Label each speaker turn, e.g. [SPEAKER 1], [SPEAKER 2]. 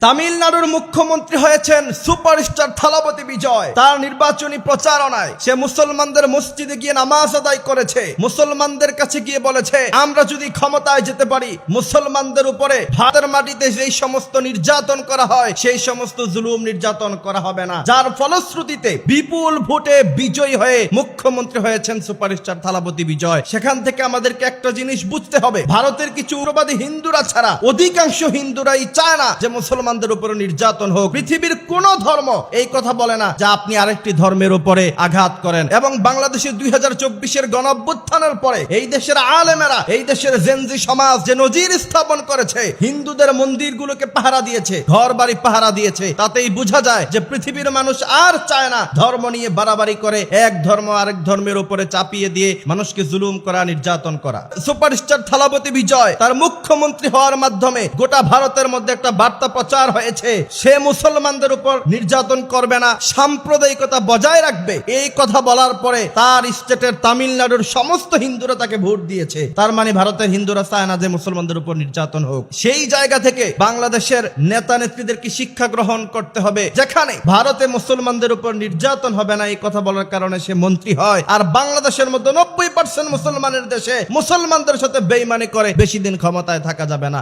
[SPEAKER 1] তামিলনাড়ুর মুখ্যমন্ত্রী হয়েছেন সুপারস্টার থালাপতি বিজয়। তার নির্বাচনী প্রচারণায় সে মুসলমানদের মসজিদে গিয়ে নামাজ আদায় করেছে। মুসলমানদের কাছে গিয়ে বলেছে, আমরা যদি ক্ষমতায় যেতে পারি, মুসলমানদের উপরে ভারতের মাটিতে যেই সমস্ত নির্যাতন করা হয় সেই সমস্ত জুলুম নির্যাতন করা হবে না। যার ফলশ্রুতিতে বিপুল ভোটে বিজয়ী হয়ে মুখ্যমন্ত্রী হয়েছেন সুপারস্টার থালাপতি বিজয়। সেখান থেকে আমাদেরকে একটা জিনিস বুঝতে হবে, ভারতের কিছু উগ্রবাদী হিন্দুরা ছাড়া অধিকাংশ হিন্দুরাই চায় না যে মুসলমানদের উপর নির্যাতন হোক। পৃথিবীর কোন ধর্ম এই কথা বলে না যে আপনি আরেকটি ধর্মের উপরে আঘাত করেন। এবং বাংলাদেশের 2024-এর গণঅভ্যুত্থানের পরে এই দেশের আলেমেরা, এই দেশের জেনজি সমাজ যে নজির স্থাপন করেছে, হিন্দুদের মন্দিরগুলোকে পাহারা দিয়েছে, ঘর বাড়ি পাহারা দিয়েছে, তাতেই বোঝা যায় যে পৃথিবীর মানুষ আর চায় না ধর্ম নিয়ে বাড়াবাড়ি করে এক ধর্ম আরেক ধর্মের উপরে চাপিয়ে দিয়ে মানুষকে জুলুম করা, নির্যাতন করা। সুপারস্টার থালাপতি বিজয় তার মুখ্যমন্ত্রী হওয়ার মাধ্যমে গোটা ভারতের মধ্যে একটা বার্তা প্রচার হয়েছে, সে মুসলমানদের উপর নির্যাতন করবে না, সাম্প্রদায়িকতা বজায় রাখবে। এই কথা বলার পরে তার স্টেটের তামিলনাড়ুর সমস্ত হিন্দুরা তাকে ভোট দিয়েছে। তার মানে ভারতের হিন্দুরা চায় না যে মুসলমানদের উপর নির্যাতন হোক। সেই জায়গা থেকে বাংলাদেশের নেতা নেত্রীদেরকে শিক্ষা গ্রহণ করতে হবে, যেখানে ভারতে মুসলমানদের উপর নির্যাতন হবে না এই কথা বলার কারণে সে মন্ত্রী হয়। আর বাংলাদেশের মধ্যে 90% মুসলমানের দেশে মুসলমানদের সাথে বেইমানি করে বেশি দিন ক্ষমতায় থাকা যাবে না।